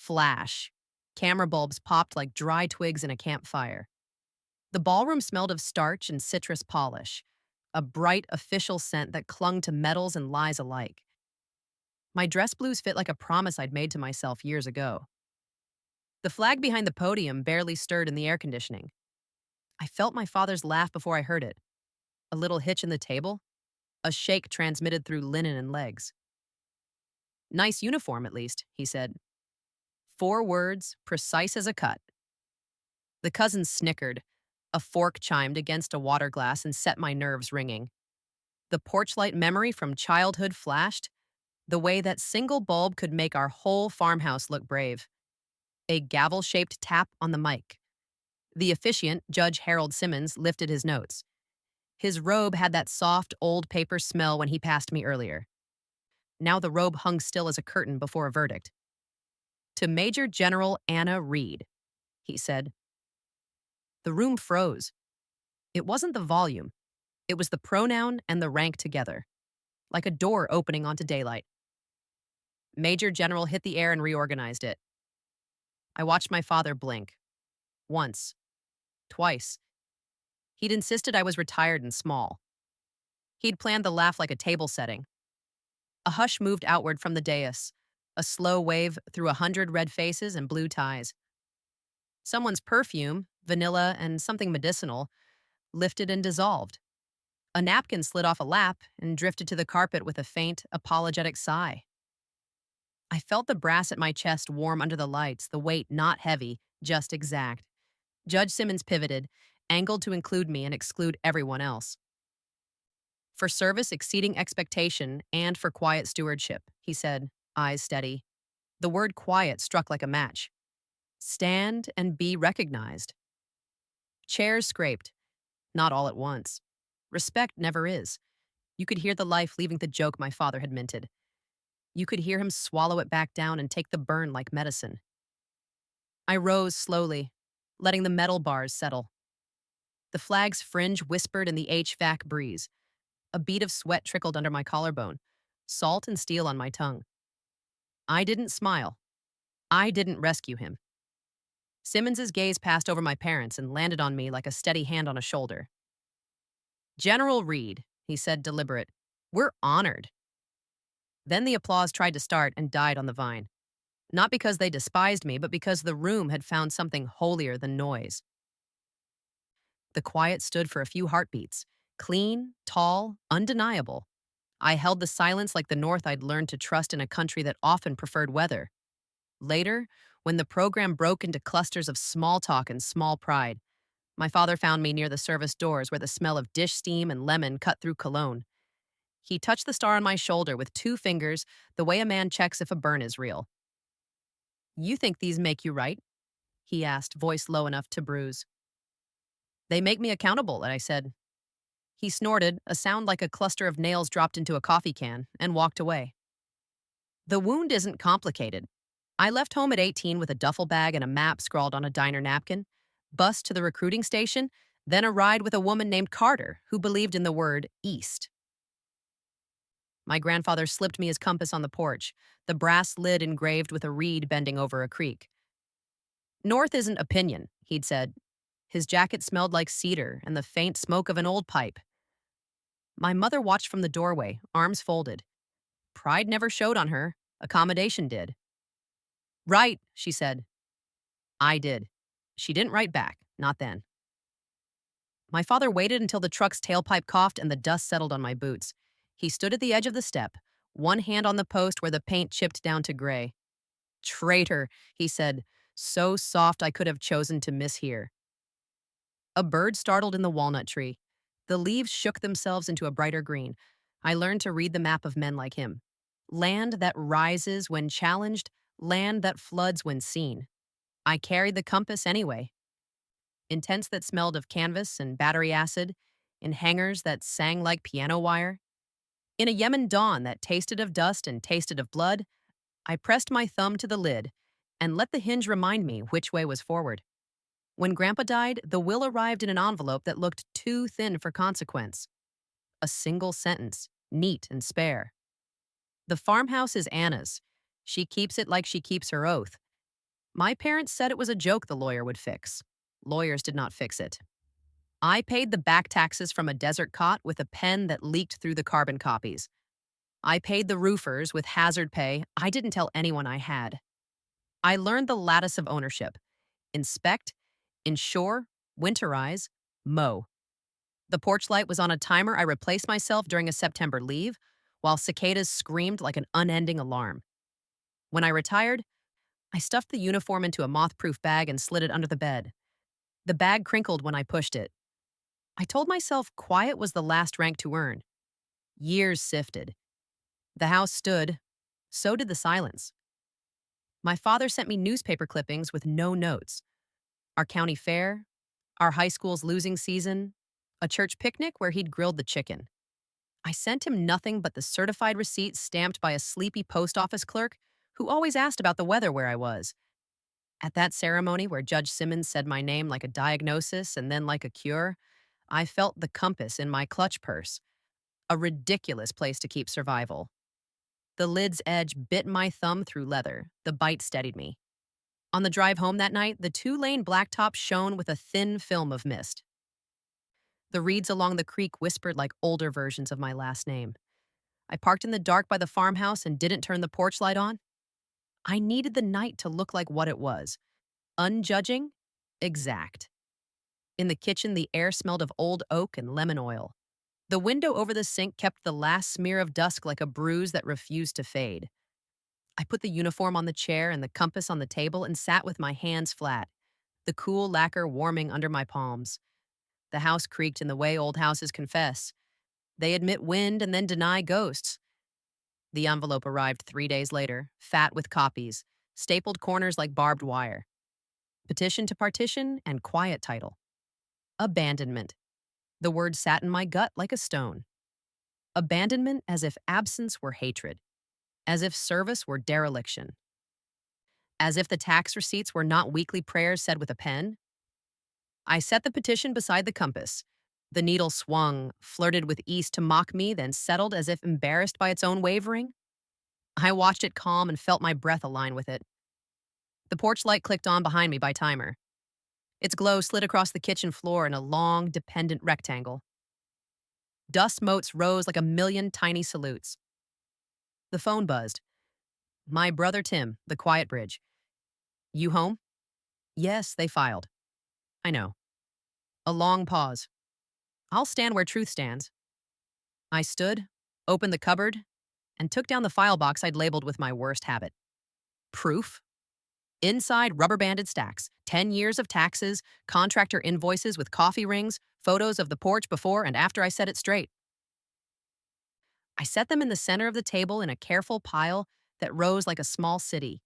Flash. Camera bulbs popped like dry twigs in a campfire. The ballroom smelled of starch and citrus polish, a bright, official scent that clung to metals and lies alike. My dress blues fit like a promise I'd made to myself years ago. The flag behind the podium barely stirred in the air conditioning. I felt my father's laugh before I heard it. A little hitch in the table, a shake transmitted through linen and legs. Nice uniform, at least, he said. 4 words, precise as a cut. The cousins snickered. A fork chimed against a water glass and set my nerves ringing. The porchlight memory from childhood flashed, the way that single bulb could make our whole farmhouse look brave. A gavel-shaped tap on the mic. The officiant, Judge Harold Simmons, lifted his notes. His robe had that soft, old paper smell when he passed me earlier. Now the robe hung still as a curtain before a verdict. To Major General Anna Reed, he said. The room froze. It wasn't the volume. It was the pronoun and the rank together, like a door opening onto daylight. Major General hit the air and reorganized it. I watched my father blink. Once. Twice. He'd insisted I was retired and small. He'd planned the laugh like a table setting. A hush moved outward from the dais, a slow wave through 100 red faces and blue ties. Someone's perfume, vanilla and something medicinal, lifted and dissolved. A napkin slid off a lap and drifted to the carpet with a faint, apologetic sigh. I felt the brass at my chest warm under the lights, the weight not heavy, just exact. Judge Simmons pivoted, angled to include me and exclude everyone else. For service exceeding expectation and for quiet stewardship, he said, eyes steady. The word quiet struck like a match. Stand and be recognized. Chairs scraped, not all at once. Respect never is. You could hear the life leaving the joke my father had minted. You could hear him swallow it back down and take the burn like medicine. I rose slowly, letting the metal bars settle. The flag's fringe whispered in the HVAC breeze. A bead of sweat trickled under my collarbone, salt and steel on my tongue. I didn't smile. I didn't rescue him. Simmons's gaze passed over my parents and landed on me like a steady hand on a shoulder. General Reed, he said deliberate, we're honored. Then the applause tried to start and died on the vine. Not because they despised me, but because the room had found something holier than noise. The quiet stood for a few heartbeats, clean, tall, undeniable. I held the silence like the North I'd learned to trust in a country that often preferred weather. Later, when the program broke into clusters of small talk and small pride, my father found me near the service doors where the smell of dish steam and lemon cut through cologne. He touched the star on my shoulder with 2 fingers, the way a man checks if a burn is real. You think these make you right? He asked, voice low enough to bruise. They make me accountable, I said. He snorted, a sound like a cluster of nails dropped into a coffee can, and walked away. The wound isn't complicated. I left home at 18 with a duffel bag and a map scrawled on a diner napkin, bus to the recruiting station, then a ride with a woman named Carter who believed in the word East. My grandfather slipped me his compass on the porch, the brass lid engraved with a reed bending over a creek. North isn't opinion, he'd said. His jacket smelled like cedar and the faint smoke of an old pipe. My mother watched from the doorway, arms folded. Pride never showed on her. Accommodation did. Right, she said. I did. She didn't write back, not then. My father waited until the truck's tailpipe coughed and the dust settled on my boots. He stood at the edge of the step, one hand on the post where the paint chipped down to gray. Traitor, he said, so soft I could have chosen to mishear. A bird startled in the walnut tree. The leaves shook themselves into a brighter green. I learned to read the map of men like him. Land that rises when challenged, land that floods when seen. I carried the compass anyway. In tents that smelled of canvas and battery acid, in hangars that sang like piano wire, in a Yemen dawn that tasted of dust and tasted of blood, I pressed my thumb to the lid and let the hinge remind me which way was forward. When Grandpa died, the will arrived in an envelope that looked too thin for consequence. A single sentence, neat and spare. The farmhouse is Anna's. She keeps it like she keeps her oath. My parents said it was a joke the lawyer would fix. Lawyers did not fix it. I paid the back taxes from a desert cot with a pen that leaked through the carbon copies. I paid the roofers with hazard pay I didn't tell anyone I had. I learned the lattice of ownership: inspect, insure, winterize, mow. The porch light was on a timer I replaced myself during a September leave, while cicadas screamed like an unending alarm. When I retired, I stuffed the uniform into a moth-proof bag and slid it under the bed. The bag crinkled when I pushed it. I told myself quiet was the last rank to earn. Years sifted. The house stood. So did the silence. My father sent me newspaper clippings with no notes. Our county fair, our high school's losing season, a church picnic where he'd grilled the chicken. I sent him nothing but the certified receipt stamped by a sleepy post office clerk who always asked about the weather where I was. At that ceremony where Judge Simmons said my name like a diagnosis and then like a cure, I felt the compass in my clutch purse, a ridiculous place to keep survival. The lid's edge bit my thumb through leather. The bite steadied me. On the drive home that night, the two-lane blacktop shone with a thin film of mist. The reeds along the creek whispered like older versions of my last name. I parked in the dark by the farmhouse and didn't turn the porch light on. I needed the night to look like what it was: unjudging, exact. In the kitchen, the air smelled of old oak and lemon oil. The window over the sink kept the last smear of dusk like a bruise that refused to fade. I put the uniform on the chair and the compass on the table and sat with my hands flat, the cool lacquer warming under my palms. The house creaked in the way old houses confess. They admit wind and then deny ghosts. The envelope arrived 3 days later, fat with copies, stapled corners like barbed wire. Petition to partition and quiet title: abandonment. The word sat in my gut like a stone. Abandonment, as if absence were hatred, as if service were dereliction, as if the tax receipts were not weekly prayers said with a pen. I set the petition beside the compass. The needle swung, flirted with east to mock me, then settled as if embarrassed by its own wavering. I watched it calm and felt my breath align with it. The porch light clicked on behind me by timer. Its glow slid across the kitchen floor in a long, dependent rectangle. Dust motes rose like a million tiny salutes. The phone buzzed. My brother Tim, the quiet bridge. You home? Yes, they filed. I know. A long pause. I'll stand where truth stands. I stood, opened the cupboard, and took down the file box I'd labeled with my worst habit: proof. Inside, rubber-banded stacks, 10 years of taxes, contractor invoices with coffee rings, photos of the porch before and after I set it straight. I set them in the center of the table in a careful pile that rose like a small city.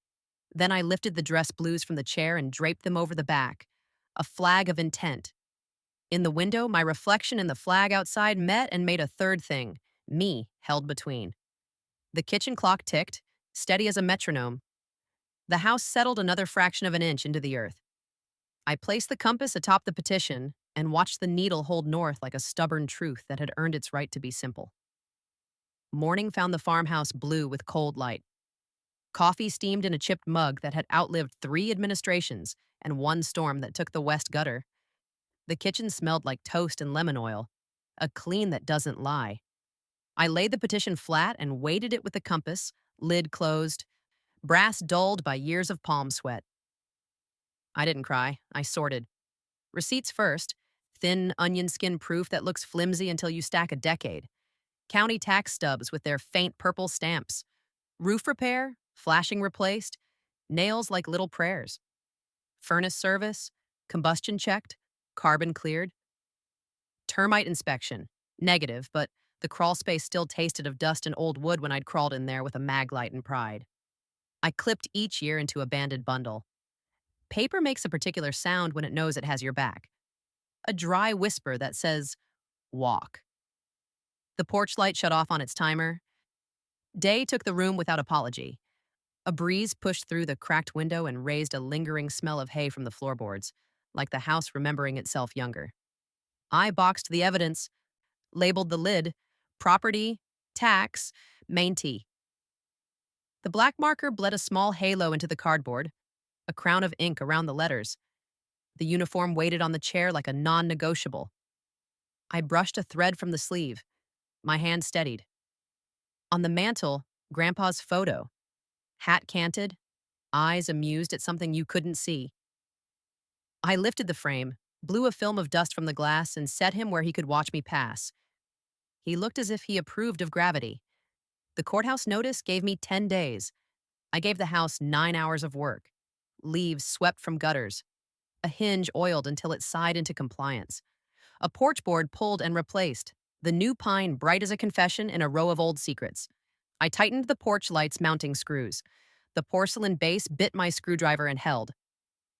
Then I lifted the dress blues from the chair and draped them over the back, a flag of intent. In the window, my reflection and the flag outside met and made a third thing: me held between. The kitchen clock ticked, steady as a metronome. The house settled another fraction of an inch into the earth. I placed the compass atop the petition and watched the needle hold north like a stubborn truth that had earned its right to be simple. Morning found the farmhouse blue with cold light. Coffee steamed in a chipped mug that had outlived 3 administrations and 1 storm that took the west gutter. The kitchen smelled like toast and lemon oil, a clean that doesn't lie. I laid the petition flat and weighted it with the compass, lid closed, brass dulled by years of palm sweat. I didn't cry. I sorted. Receipts first: thin onion skin proof that looks flimsy until you stack a decade. County tax stubs with their faint purple stamps. Roof repair, flashing replaced, nails like little prayers. Furnace service, combustion checked, carbon cleared. Termite inspection, negative, but the crawl space still tasted of dust and old wood when I'd crawled in there with a mag light and pride. I clipped each year into a banded bundle. Paper makes a particular sound when it knows it has your back. A dry whisper that says, walk. The porch light shut off on its timer. Day took the room without apology. A breeze pushed through the cracked window and raised a lingering smell of hay from the floorboards, like the house remembering itself younger. I boxed the evidence, labeled the lid: property, tax, main T. The black marker bled a small halo into the cardboard. a crown of ink around the letters. The uniform waited on the chair like a non negotiable. I brushed a thread from the sleeve. My hand steadied. On the mantel, Grandpa's photo, hat canted, eyes amused at something you couldn't see. I lifted the frame, blew a film of dust from the glass, and set him where he could watch me pass. He looked as if he approved of gravity. The courthouse notice gave me 10 days. I gave the house 9 hours of work. Leaves swept from gutters. A hinge oiled until it sighed into compliance. A porch board pulled and replaced. The new pine bright as a confession in a row of old secrets. I tightened the porch light's mounting screws. The porcelain base bit my screwdriver and held.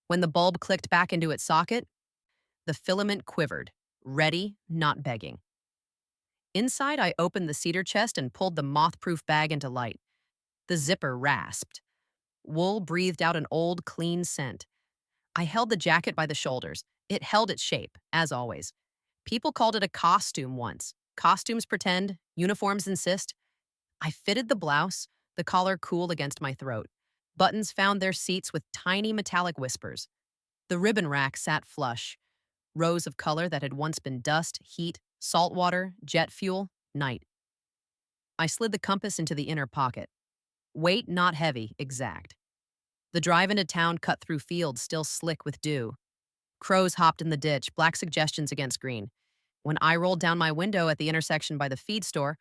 When the bulb clicked back into its socket, the filament quivered, ready, not begging. Inside, I opened the cedar chest and pulled the moth-proof bag into light. The zipper rasped. Wool breathed out an old, clean scent. I held the jacket by the shoulders. It held its shape, as always. People called it a costume once. Costumes pretend, uniforms insist. I fitted the blouse, the collar cool against my throat. Buttons found their seats with tiny metallic whispers. The ribbon rack sat flush. Rows of color that had once been dust, heat, salt water, jet fuel, night. I slid the compass into the inner pocket. Weight not heavy, exact. The drive into town cut through fields still slick with dew. Crows hopped in the ditch, black suggestions against green. When I rolled down my window at the intersection by the feed store,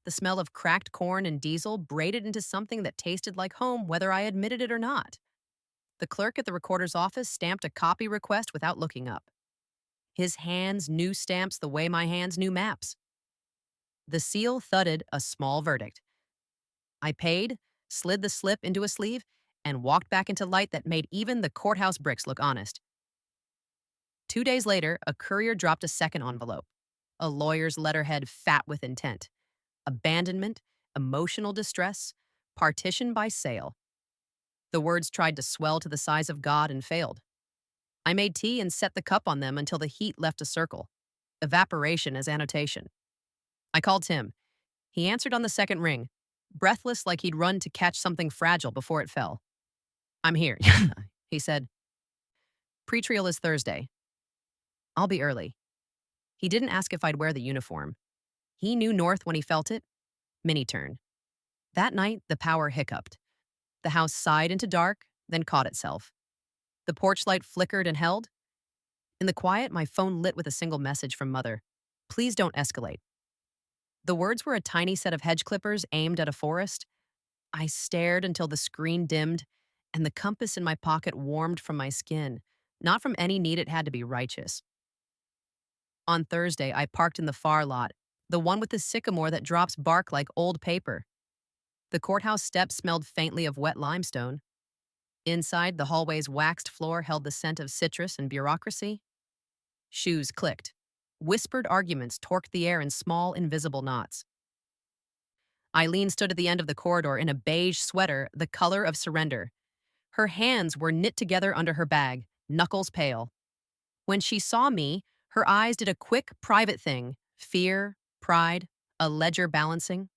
the smell of cracked corn and diesel braided into something that tasted like home whether I admitted it or not. The clerk at the recorder's office stamped a copy request without looking up. His hands knew stamps the way my hands knew maps. The seal thudded a small verdict. I paid, slid the slip into a sleeve, and walked back into light that made even the courthouse bricks look honest. 2 days later, a courier dropped a second envelope, a lawyer's letterhead fat with intent. Abandonment, emotional distress, partition by sale. The words tried to swell to the size of God and failed. I made tea and set the cup on them until the heat left a circle. Evaporation as annotation. I called Tim. He answered on the second ring, breathless like he'd run to catch something fragile before it fell. "I'm here," he said. "Pretrial is Thursday. I'll be early." He didn't ask if I'd wear the uniform. He knew North when he felt it. Mini turn. That night, the power hiccuped. The house sighed into dark, then caught itself. The porch light flickered and held. In the quiet, my phone lit with a single message from Mother. "Please don't escalate." The words were a tiny set of hedge clippers aimed at a forest. I stared until the screen dimmed, and the compass in my pocket warmed from my skin, not from any need it had to be righteous. On Thursday, I parked in the far lot, the one with the sycamore that drops bark like old paper. The courthouse steps smelled faintly of wet limestone. Inside, the hallway's waxed floor held the scent of citrus and bureaucracy. Shoes clicked. Whispered arguments torqued the air in small, invisible knots. Eileen stood at the end of the corridor in a beige sweater, the color of surrender. Her hands were knit together under her bag, knuckles pale. When she saw me, her eyes did a quick, private thing. Fear, pride, a ledger balancing.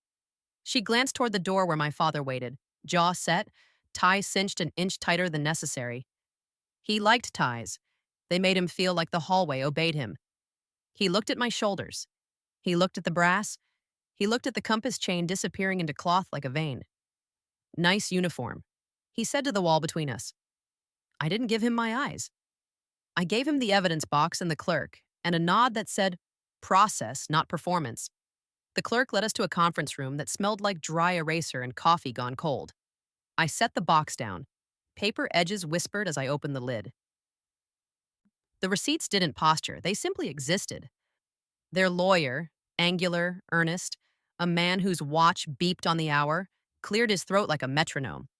She glanced toward the door where my father waited, jaw set, tie cinched an inch tighter than necessary. He liked ties. They made him feel like the hallway obeyed him. He looked at my shoulders. He looked at the brass. He looked at the compass chain disappearing into cloth like a vein. "Nice uniform," he said to the wall between us. I didn't give him my eyes. I gave him the evidence box and the clerk, and a nod that said, "Process, not performance." The clerk led us to a conference room that smelled like dry eraser and coffee gone cold. I set the box down. Paper edges whispered as I opened the lid. The receipts didn't posture, they simply existed. Their lawyer, angular, earnest, a man whose watch beeped on the hour, cleared his throat like a metronome.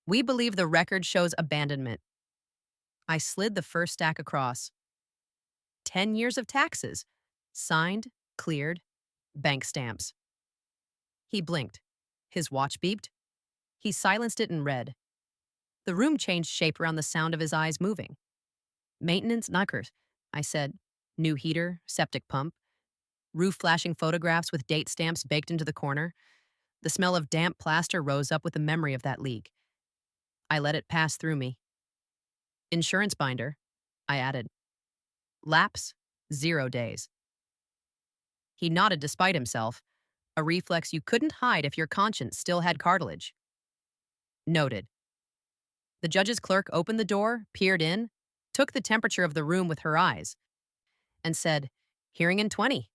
"We believe the record shows abandonment." I slid the first stack across. 10 years of taxes. Signed, cleared, bank stamps. He blinked. His watch beeped. He silenced it and read. The room changed shape around the sound of his eyes moving. "Maintenance knockers," I said. "New heater, septic pump. Roof flashing photographs with date stamps baked into the corner." The smell of damp plaster rose up with the memory of that leak. I let it pass through me. Insurance binder, I added. Lapse, 0 days. He nodded despite himself, a reflex you couldn't hide if your conscience still had cartilage. Noted. The judge's clerk opened the door, peered in, took the temperature of the room with her eyes, and said, "Hearing in 20."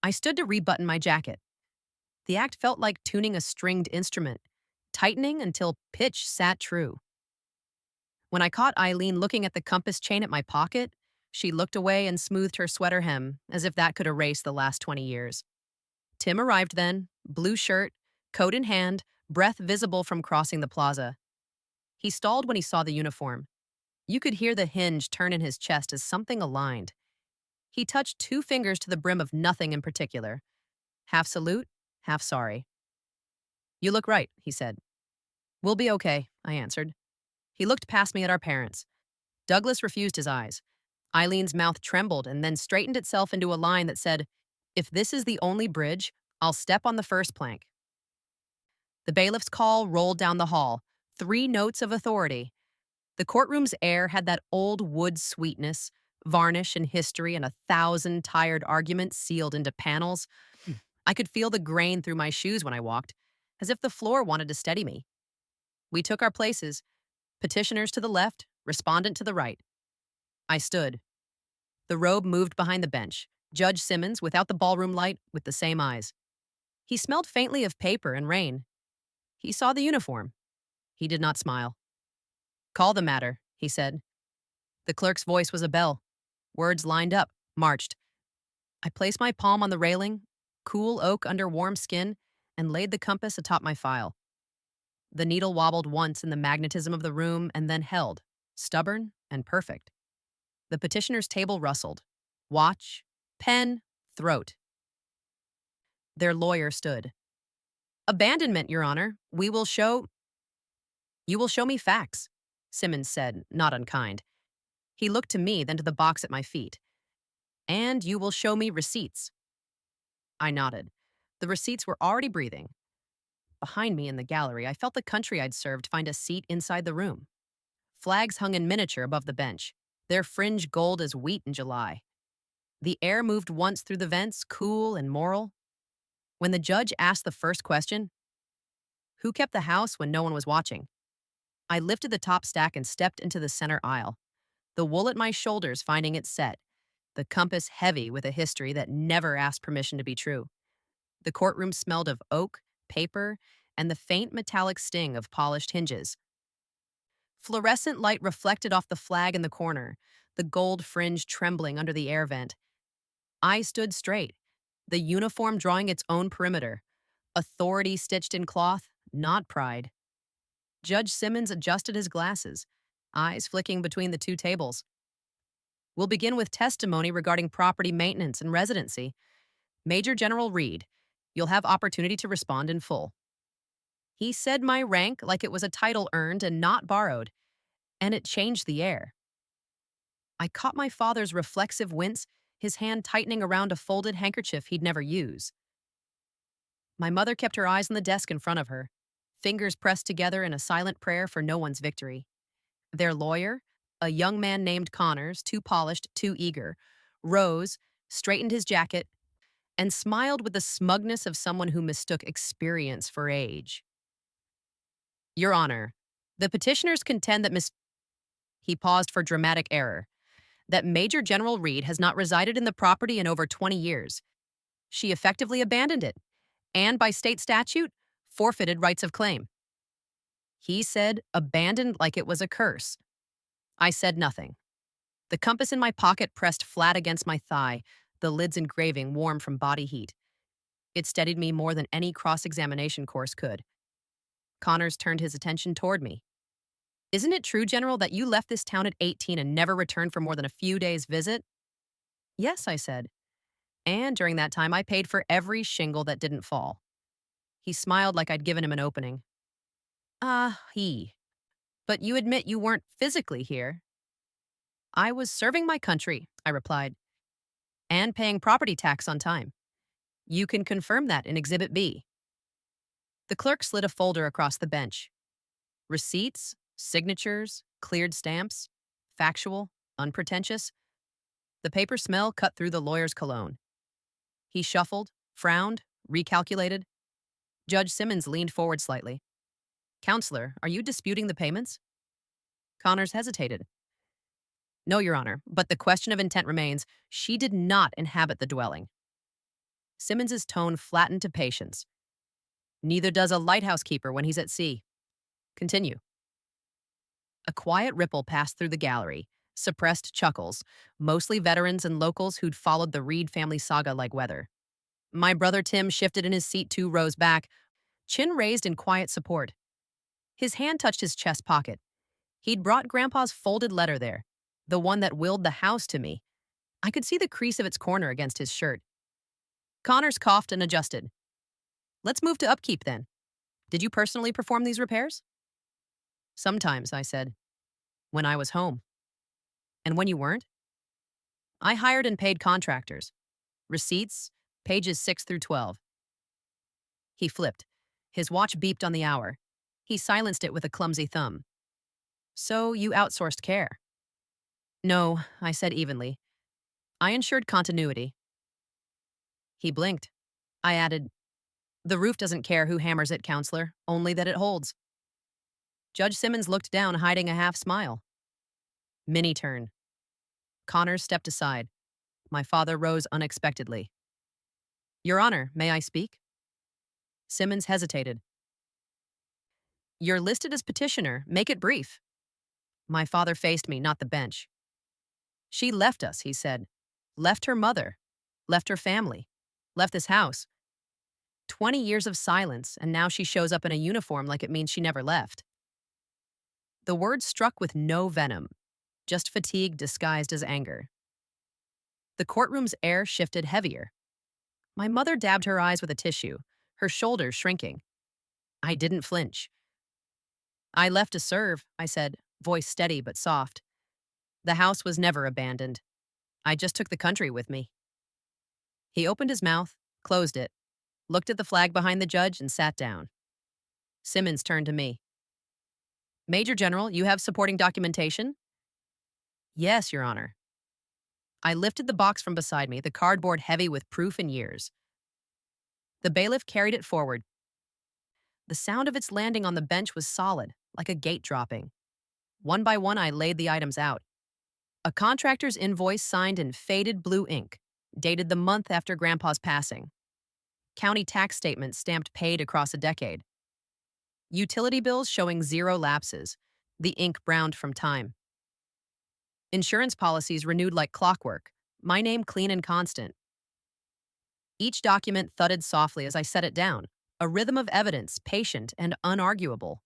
I stood to rebutton my jacket. The act felt like tuning a stringed instrument, tightening until pitch sat true. When I caught Eileen looking at the compass chain at my pocket, she looked away and smoothed her sweater hem, as if that could erase the last 20 years. Tim arrived then, blue shirt, coat in hand, breath visible from crossing the plaza. He stalled when he saw the uniform. You could hear the hinge turn in his chest as something aligned. He touched 2 fingers to the brim of nothing in particular. Half salute, half sorry. "You look right," he said. "We'll be okay," I answered. He looked past me at our parents. Douglas refused his eyes. Eileen's mouth trembled and then straightened itself into a line that said, "If this is the only bridge, I'll step on the first plank." The bailiff's call rolled down the hall, 3 notes of authority. The courtroom's air had that old wood sweetness, varnish and history and 1,000 tired arguments sealed into panels. I could feel the grain through my shoes when I walked, as if the floor wanted to steady me. We took our places, petitioners to the left, respondent to the right. I stood. The robe moved behind the bench, Judge Simmons, without the ballroom light, with the same eyes. He smelled faintly of paper and rain. He saw the uniform. He did not smile. "Call the matter," he said. The clerk's voice was a bell. Words lined up, marched. I placed my palm on the railing, cool oak under warm skin, and laid the compass atop my file. The needle wobbled once in the magnetism of the room and then held, stubborn and perfect. The petitioner's table rustled. Watch, pen, throat. Their lawyer stood. "Abandonment, Your Honor. You will show me facts," Simmons said, not unkind. He looked to me, then to the box at my feet. "And you will show me receipts." I nodded. The receipts were already breathing. Behind me in the gallery, I felt the country I'd served find a seat inside the room. Flags hung in miniature above the bench, their fringe gold as wheat in July. The air moved once through the vents, cool and moral. When the judge asked the first question, "Who kept the house when no one was watching?" I lifted the top stack and stepped into the center aisle, the wool at my shoulders finding its set, the compass heavy with a history that never asked permission to be true. The courtroom smelled of oak, paper, and the faint metallic sting of polished hinges. Fluorescent light reflected off the flag in the corner, the gold fringe trembling under the air vent. I stood straight, the uniform drawing its own perimeter, authority stitched in cloth, not pride. Judge Simmons adjusted his glasses, eyes flicking between the 2 tables. "We'll begin with testimony regarding property maintenance and residency. Major General Reed, you'll have opportunity to respond in full." He said my rank like it was a title earned and not borrowed, and it changed the air. I caught my father's reflexive wince, his hand tightening around a folded handkerchief he'd never use. My mother kept her eyes on the desk in front of her, fingers pressed together in a silent prayer for no one's victory. Their lawyer, a young man named Connors, too polished, too eager, rose, straightened his jacket, and smiled with the smugness of someone who mistook experience for age. "Your Honor, the petitioners contend that Miss..." He paused for dramatic error. "That Major General Reed has not resided in the property in over 20 years. She effectively abandoned it, and by state statute, forfeited rights of claim." He said abandoned like it was a curse. I said nothing. The compass in my pocket pressed flat against my thigh, the lid's engraving warm from body heat. It steadied me more than any cross-examination course could. Connors turned his attention toward me. "Isn't it true, General, that you left this town at 18 and never returned for more than a few days' visit?" "Yes," I said. "And during that time, I paid for every shingle that didn't fall." He smiled like I'd given him an opening. But you admit you weren't physically here." "I was serving my country," I replied, "and paying property tax on time. You can confirm that in Exhibit B." The clerk slid a folder across the bench. Receipts, signatures, cleared stamps, factual, unpretentious. The paper smell cut through the lawyer's cologne. He shuffled, frowned, recalculated. Judge Simmons leaned forward slightly. Counselor, are you disputing the payments? Connors hesitated. No, Your Honor, but the question of intent remains. She did not inhabit the dwelling. Simmons's tone flattened to patience. Neither does a lighthouse keeper when he's at sea. Continue. A quiet ripple passed through the gallery, suppressed chuckles, mostly veterans and locals who'd followed the Reed family saga like weather. My brother Tim shifted in his seat 2 rows back, chin raised in quiet support. His hand touched his chest pocket. He'd brought Grandpa's folded letter there, the one that willed the house to me. I could see the crease of its corner against his shirt. Connors coughed and adjusted. Let's move to upkeep then. Did you personally perform these repairs? Sometimes, I said. When I was home. And when you weren't? I hired and paid contractors. Receipts, pages 6 through 12. He flipped. His watch beeped on the hour. He silenced it with a clumsy thumb. So you outsourced care? No, I said evenly. I ensured continuity. He blinked. I added, the roof doesn't care who hammers it, counselor, only that it holds. Judge Simmons looked down, hiding a half smile. Mini turn. Connors stepped aside. My father rose unexpectedly. Your Honor, may I speak? Simmons hesitated. You're listed as petitioner. Make it brief. My father faced me, not the bench. She left us, he said. Left her mother. Left her family. Left this house. 20 years of silence, and now she shows up in a uniform like it means she never left. The words struck with no venom, just fatigue disguised as anger. The courtroom's air shifted heavier. My mother dabbed her eyes with a tissue, her shoulders shrinking. I didn't flinch. I left to serve, I said, voice steady but soft. The house was never abandoned. I just took the country with me. He opened his mouth, closed it, looked at the flag behind the judge, and sat down. Simmons turned to me. Major General, you have supporting documentation? Yes, Your Honor. I lifted the box from beside me, the cardboard heavy with proof and years. The bailiff carried it forward. The sound of its landing on the bench was solid, like a gate dropping. One by one, I laid the items out. A contractor's invoice signed in faded blue ink, dated the month after Grandpa's passing. County tax statement stamped paid across a decade. Utility bills showing 0 lapses, the ink browned from time. Insurance policies renewed like clockwork, my name clean and constant. Each document thudded softly as I set it down, a rhythm of evidence, patient and unarguable.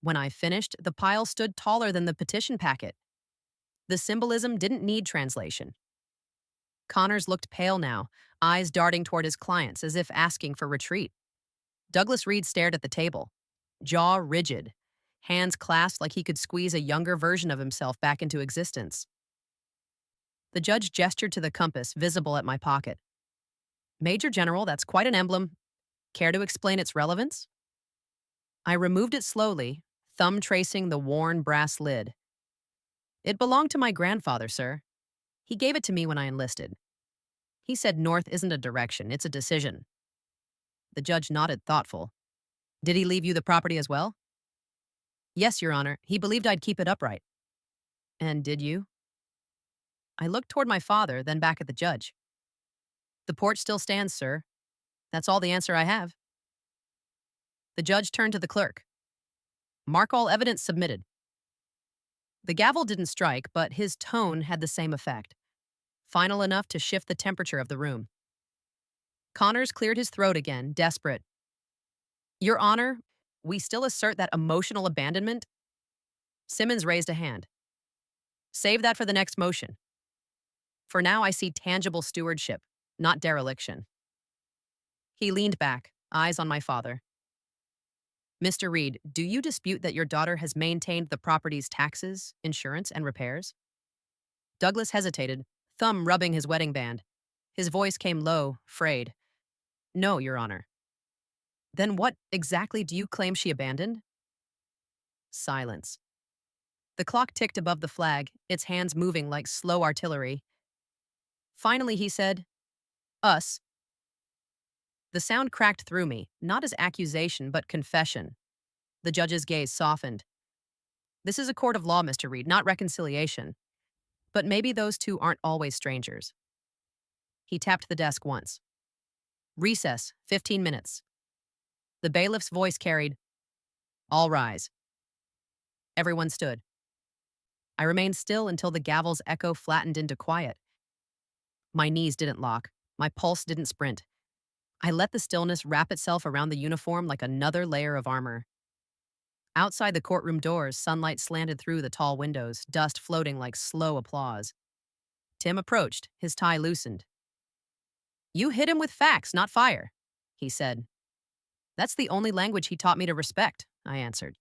When I finished, the pile stood taller than the petition packet. The symbolism didn't need translation. Connors looked pale now, eyes darting toward his clients as if asking for retreat. Douglas Reed stared at the table, jaw rigid, hands clasped like he could squeeze a younger version of himself back into existence. The judge gestured to the compass visible at my pocket. Major General, that's quite an emblem. Care to explain its relevance? I removed it slowly, thumb tracing the worn brass lid. It belonged to my grandfather, sir. He gave it to me when I enlisted. He said north isn't a direction, it's a decision. The judge nodded, thoughtful. Did he leave you the property as well? Yes, Your Honor. He believed I'd keep it upright. And did you? I looked toward my father, then back at the judge. The porch still stands, sir. That's all the answer I have. The judge turned to the clerk. Mark all evidence submitted. The gavel didn't strike, but his tone had the same effect, final enough to shift the temperature of the room. Connors cleared his throat again, desperate. Your Honor, we still assert that emotional abandonment. Simmons raised a hand. Save that for the next motion. For now, I see tangible stewardship, not dereliction. He leaned back, eyes on my father. Mr. Reed, do you dispute that your daughter has maintained the property's taxes, insurance, and repairs? Douglas hesitated, thumb rubbing his wedding band. His voice came low, frayed. No, Your Honor. Then what exactly do you claim she abandoned? Silence. The clock ticked above the flag, its hands moving like slow artillery. Finally, he said, "Us." The sound cracked through me, not as accusation, but confession. The judge's gaze softened. "This is a court of law, Mr. Reed, not reconciliation. But maybe those two aren't always strangers." He tapped the desk once. "Recess, 15 minutes." The bailiff's voice carried, "All rise." Everyone stood. I remained still until the gavel's echo flattened into quiet. My knees didn't lock. My pulse didn't sprint. I let the stillness wrap itself around the uniform like another layer of armor. Outside the courtroom doors, sunlight slanted through the tall windows, dust floating like slow applause. Tim approached, his tie loosened. "You hit him with facts, not fire," he said. "That's the only language he taught me to respect," I answered.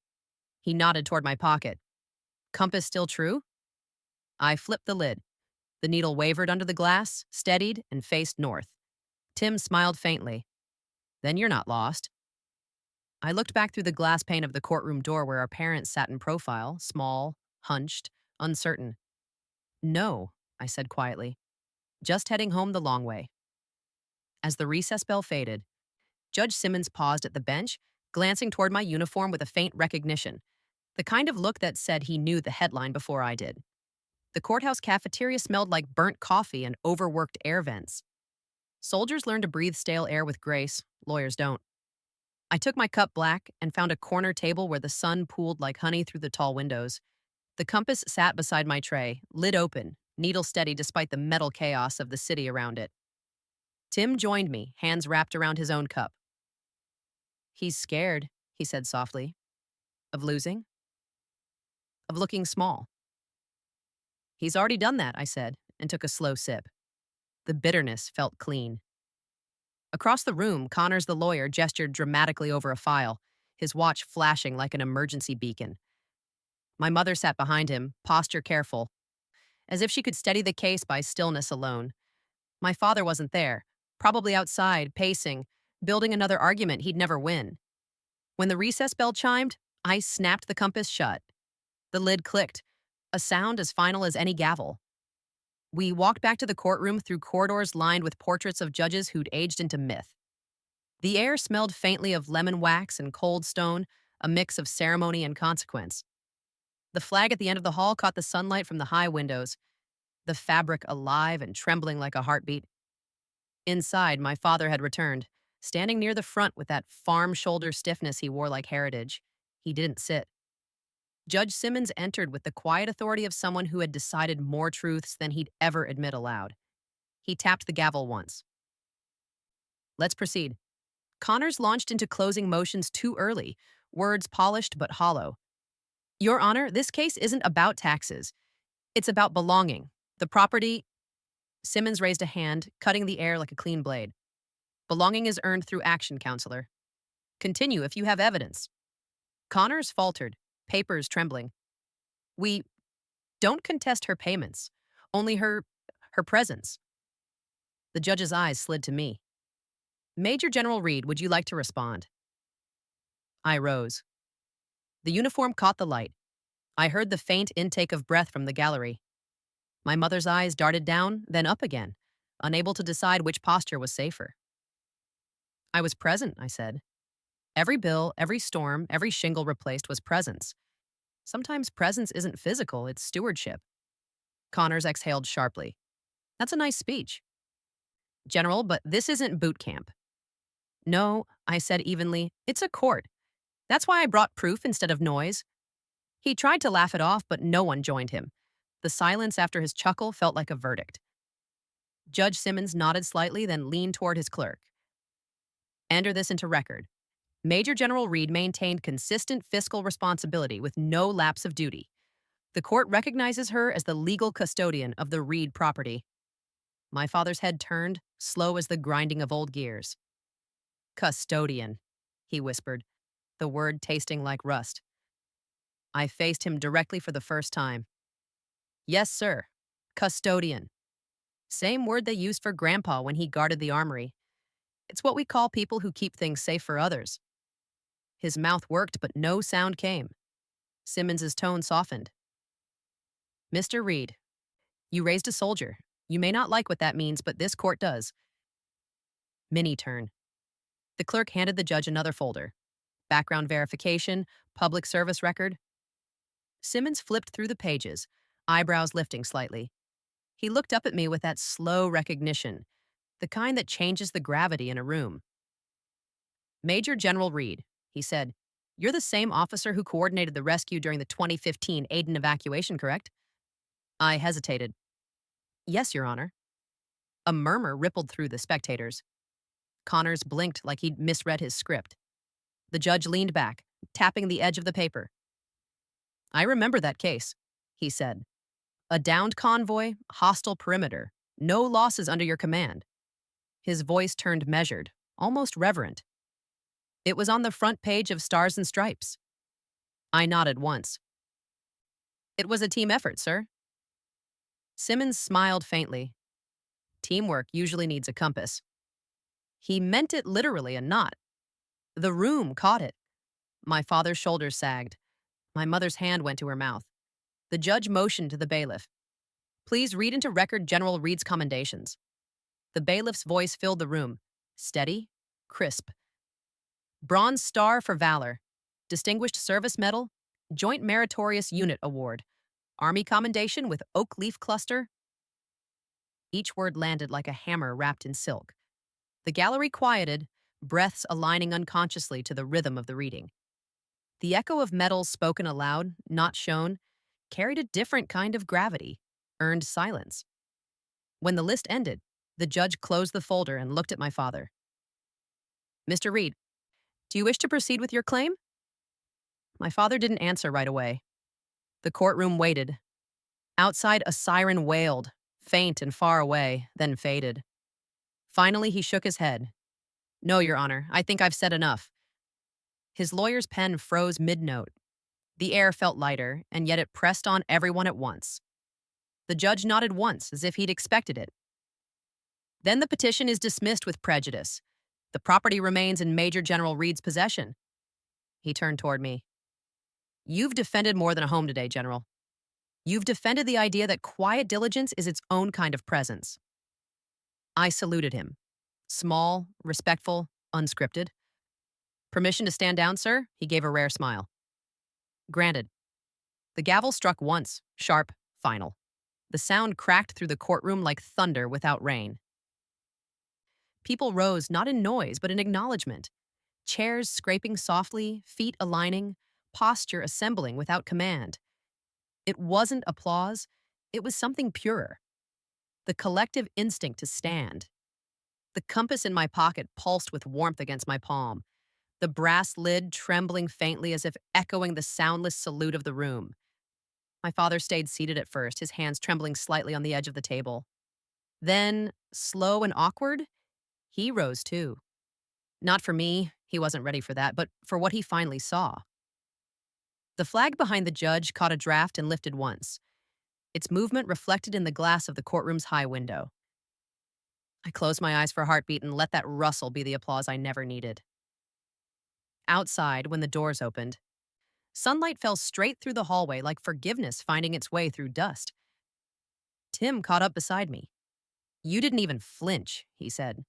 He nodded toward my pocket. "Compass still true?" I flipped the lid. The needle wavered under the glass, steadied, and faced north. Tim smiled faintly. "Then you're not lost." I looked back through the glass pane of the courtroom door where our parents sat in profile, small, hunched, uncertain. "No," I said quietly. "Just heading home the long way." As the recess bell faded, Judge Simmons paused at the bench, glancing toward my uniform with a faint recognition, the kind of look that said he knew the headline before I did. The courthouse cafeteria smelled like burnt coffee and overworked air vents. Soldiers learn to breathe stale air with grace, lawyers don't. I took my cup black and found a corner table where the sun pooled like honey through the tall windows. The compass sat beside my tray, lid open, needle steady despite the metal chaos of the city around it. Tim joined me, hands wrapped around his own cup. "He's scared," he said softly. "Of losing? Of looking small." "He's already done that," I said, and took a slow sip. The bitterness felt clean. Across the room, Connors the lawyer gestured dramatically over a file, his watch flashing like an emergency beacon. My mother sat behind him, posture careful, as if she could steady the case by stillness alone. My father wasn't there, probably outside, pacing, building another argument he'd never win. When the recess bell chimed, I snapped the compass shut. The lid clicked, a sound as final as any gavel. We walked back to the courtroom through corridors lined with portraits of judges who'd aged into myth. The air smelled faintly of lemon wax and cold stone, a mix of ceremony and consequence. The flag at the end of the hall caught the sunlight from the high windows, the fabric alive and trembling like a heartbeat. Inside, my father had returned, standing near the front with that farm shoulder stiffness he wore like heritage. He didn't sit. Judge Simmons entered with the quiet authority of someone who had decided more truths than he'd ever admit aloud. He tapped the gavel once. "Let's proceed." Connors launched into closing motions too early, words polished but hollow. "Your Honor, this case isn't about taxes. It's about belonging. The property—" Simmons raised a hand, cutting the air like a clean blade. "Belonging is earned through action, Counselor. Continue if you have evidence." Connors faltered, papers trembling. "We don't contest her payments, only her presence." The judge's eyes slid to me. "Major General Reed, would you like to respond?" I rose. The uniform caught the light. I heard the faint intake of breath from the gallery. My mother's eyes darted down, then up again, unable to decide which posture was safer. "I was present," I said. "Every bill, every storm, every shingle replaced was presence. Sometimes presence isn't physical, it's stewardship." Connors exhaled sharply. "That's a nice speech." "General, but this isn't boot camp." "No," I said evenly, "it's a court. That's why I brought proof instead of noise." He tried to laugh it off, but no one joined him. The silence after his chuckle felt like a verdict. Judge Simmons nodded slightly, then leaned toward his clerk. "Enter this into record. Major General Reed maintained consistent fiscal responsibility with no lapse of duty. The court recognizes her as the legal custodian of the Reed property." My father's head turned, slow as the grinding of old gears. "Custodian," he whispered, the word tasting like rust. I faced him directly for the first time. "Yes, sir. Custodian. Same word they used for Grandpa when he guarded the armory. It's what we call people who keep things safe for others." His mouth worked, but no sound came. Simmons's tone softened. Mr. Reed, you raised a soldier. You may not like what that means, but this court does. Mini turn. The clerk handed the judge another folder. Background verification, public service record. Simmons flipped through the pages, eyebrows lifting slightly. He looked up at me with that slow recognition, the kind that changes the gravity in a room. Major General Reed, he said, you're the same officer who coordinated the rescue during the 2015 Aden evacuation, correct? I hesitated. Yes, Your Honor. A murmur rippled through the spectators. Connors blinked like he'd misread his script. The judge leaned back, tapping the edge of the paper. I remember that case, he said. A downed convoy, hostile perimeter, no losses under your command. His voice turned measured, almost reverent. It was on the front page of Stars and Stripes. I nodded once. It was a team effort, sir. Simmons smiled faintly. Teamwork usually needs a compass. He meant it literally and not. The room caught it. My father's shoulders sagged. My mother's hand went to her mouth. The judge motioned to the bailiff. Please read into record General Reed's commendations. The bailiff's voice filled the room. Steady, crisp. Bronze Star for Valor. Distinguished Service Medal. Joint Meritorious Unit Award. Army Commendation with Oak Leaf Cluster. Each word landed like a hammer wrapped in silk. The gallery quieted, breaths aligning unconsciously to the rhythm of the reading. The echo of medals spoken aloud, not shown, carried a different kind of gravity, earned silence. When the list ended, the judge closed the folder and looked at my father. Mr. Reed, do you wish to proceed with your claim? My father didn't answer right away. The courtroom waited. Outside, a siren wailed, faint and far away, then faded. Finally, he shook his head. No, Your Honor, I think I've said enough. His lawyer's pen froze mid-note. The air felt lighter, and yet it pressed on everyone at once. The judge nodded once, as if he'd expected it. Then the petition is dismissed with prejudice. The property remains in Major General Reed's possession. He turned toward me. You've defended more than a home today, General. You've defended the idea that quiet diligence is its own kind of presence. I saluted him. Small, respectful, unscripted. Permission to stand down, sir? He gave a rare smile. Granted. The gavel struck once, sharp, final. The sound cracked through the courtroom like thunder without rain. People rose not in noise, but in acknowledgement. Chairs scraping softly, feet aligning, posture assembling without command. It wasn't applause, it was something purer. The collective instinct to stand. The compass in my pocket pulsed with warmth against my palm, the brass lid trembling faintly as if echoing the soundless salute of the room. My father stayed seated at first, his hands trembling slightly on the edge of the table. Then, slow and awkward, he rose too. Not for me, he wasn't ready for that, but for what he finally saw. The flag behind the judge caught a draft and lifted once, its movement reflected in the glass of the courtroom's high window. I closed my eyes for a heartbeat and let that rustle be the applause I never needed. Outside, when the doors opened, sunlight fell straight through the hallway like forgiveness finding its way through dust. Tim caught up beside me. You didn't even flinch, he said.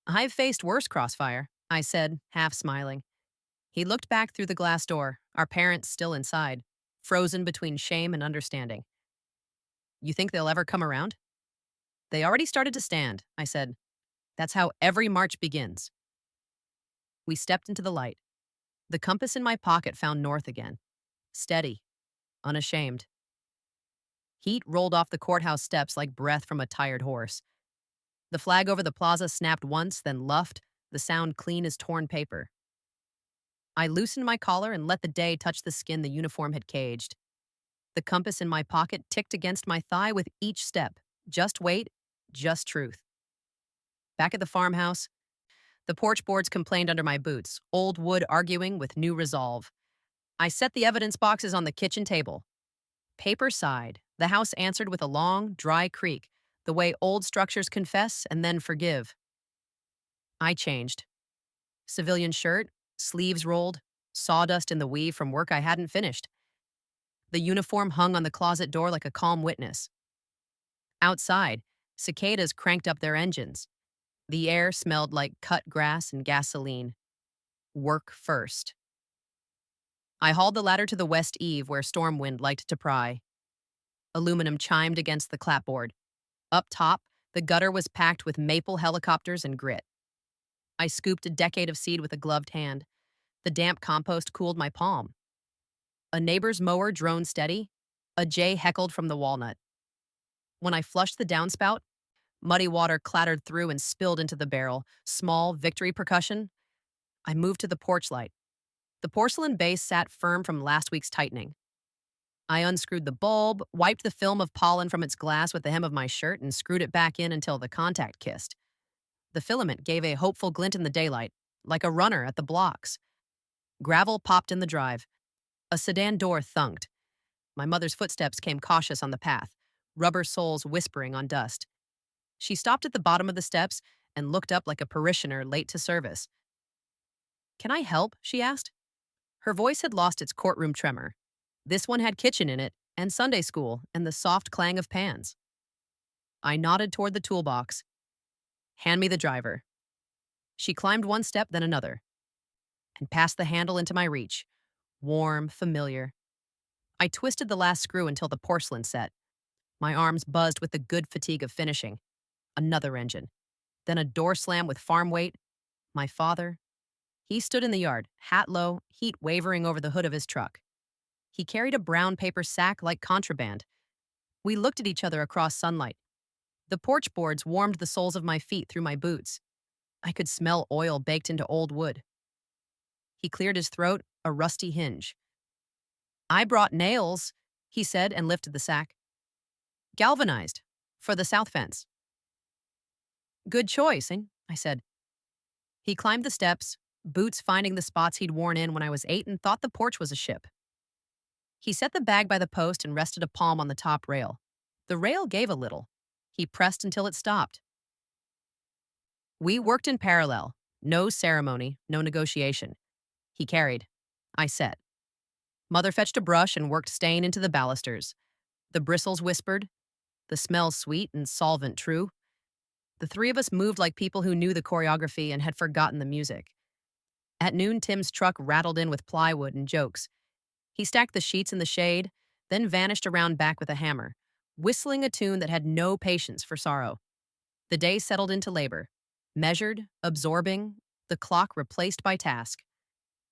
I've faced worse crossfire, I said, half smiling. He looked back through the glass door, our parents still inside, frozen between shame and understanding. You think they'll ever come around? They already started to stand, I said. That's how every march begins. We stepped into the light. The compass in my pocket found north again. Steady, unashamed. Heat rolled off the courthouse steps like breath from a tired horse. The flag over the plaza snapped once, then luffed, the sound clean as torn paper. I loosened my collar and let the day touch the skin the uniform had caged. The compass in my pocket ticked against my thigh with each step. Just weight, just truth. Back at the farmhouse, the porch boards complained under my boots, old wood arguing with new resolve. I set the evidence boxes on the kitchen table. Paper sighed. The house answered with a long, dry creak, the way old structures confess and then forgive. I changed. Civilian shirt, sleeves rolled, sawdust in the weave from work I hadn't finished. The uniform hung on the closet door like a calm witness. Outside, cicadas cranked up their engines. The air smelled like cut grass and gasoline. Work first. I hauled the ladder to the west eave where storm wind liked to pry. Aluminum chimed against the clapboard. Up top, the gutter was packed with maple helicopters and grit. I scooped a decade of seed with a gloved hand. The damp compost cooled my palm. A neighbor's mower droned steady. A jay heckled from the walnut. When I flushed the downspout, muddy water clattered through and spilled into the barrel. Small victory percussion. I moved to the porch light. The porcelain base sat firm from last week's tightening. I unscrewed the bulb, wiped the film of pollen from its glass with the hem of my shirt, and screwed it back in until the contact kissed. The filament gave a hopeful glint in the daylight, like a runner at the blocks. Gravel popped in the drive. A sedan door thunked. My mother's footsteps came cautious on the path, rubber soles whispering on dust. She stopped at the bottom of the steps and looked up like a parishioner late to service. "Can I help?" she asked. Her voice had lost its courtroom tremor. This one had kitchen in it, and Sunday school, and the soft clang of pans. I nodded toward the toolbox. "Hand me the driver." She climbed one step, then another, and passed the handle into my reach. Warm, familiar. I twisted the last screw until the porcelain set. My arms buzzed with the good fatigue of finishing. Another engine. Then a door slam with farm weight. My father. He stood in the yard, hat low, heat wavering over the hood of his truck. He carried a brown paper sack like contraband. We looked at each other across sunlight. The porch boards warmed the soles of my feet through my boots. I could smell oil baked into old wood. He cleared his throat, a rusty hinge. "I brought nails," he said and lifted the sack. "Galvanized, for the south fence." "Good choice," I said. He climbed the steps, boots finding the spots he'd worn in when I was 8 and thought the porch was a ship. He set the bag by the post and rested a palm on the top rail. The rail gave a little. He pressed until it stopped. We worked in parallel. No ceremony, no negotiation. He carried. I set. Mother fetched a brush and worked stain into the balusters. The bristles whispered. The smell sweet and solvent true. The three of us moved like people who knew the choreography and had forgotten the music. At noon, Tim's truck rattled in with plywood and jokes. He stacked the sheets in the shade, then vanished around back with a hammer, whistling a tune that had no patience for sorrow. The day settled into labor. Measured, absorbing, the clock replaced by task.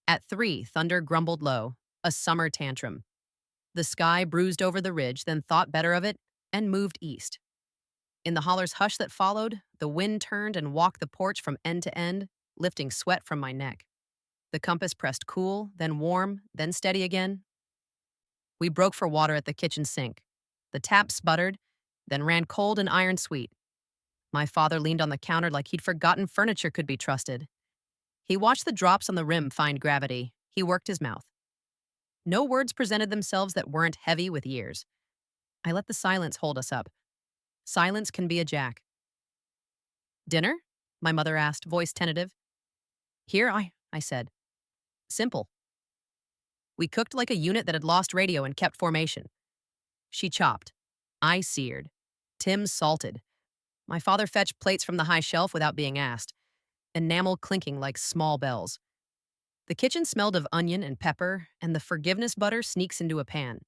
At 3, thunder grumbled low, a summer tantrum. The sky bruised over the ridge, then thought better of it and moved east. In the holler's hush that followed, the wind turned and walked the porch from end to end, lifting sweat from my neck. The compass pressed cool, then warm, then steady again. We broke for water at the kitchen sink. The tap sputtered, then ran cold and iron sweet. My father leaned on the counter like he'd forgotten furniture could be trusted. He watched the drops on the rim find gravity. He worked his mouth. No words presented themselves that weren't heavy with years. I let the silence hold us up. Silence can be a jack. "Dinner?" my mother asked, voice tentative. "Here, I said. Simple." We cooked like a unit that had lost radio and kept formation. She chopped. I seared. Tim salted. My father fetched plates from the high shelf without being asked, enamel clinking like small bells. The kitchen smelled of onion and pepper, and the forgiveness butter sneaks into a pan.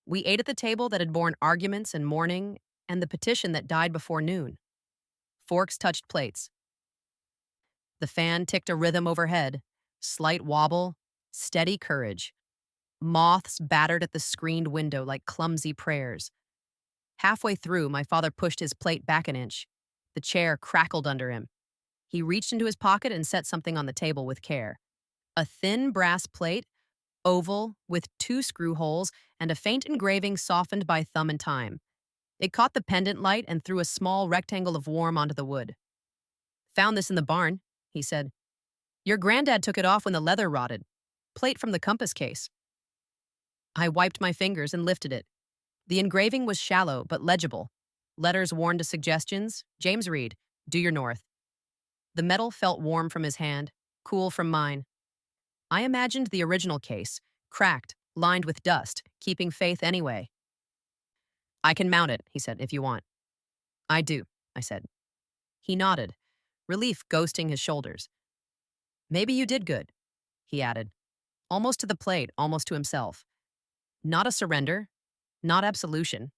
We ate at the table that had borne arguments and mourning, and the petition that died before noon. Forks touched plates. The fan ticked a rhythm overhead, slight wobble, steady courage. Moths battered at the screened window like clumsy prayers. Halfway through, my father pushed his plate back an inch. The chair crackled under him. He reached into his pocket and set something on the table with care. A thin brass plate, oval, with 2 screw holes and a faint engraving softened by thumb and time. It caught the pendant light and threw a small rectangle of warm onto the wood. "Found this in the barn," he said. "Your granddad took it off when the leather rotted. Plate from the compass case." I wiped my fingers and lifted it. The engraving was shallow but legible. Letters worn to suggestions. James Reed, due your north. The metal felt warm from his hand, cool from mine. I imagined the original case, cracked, lined with dust, keeping faith anyway. I can mount it, he said, if you want. I do, I said. He nodded, relief ghosting his shoulders. Maybe you did good, he added, almost to the plate, almost to himself. Not a surrender, not absolution,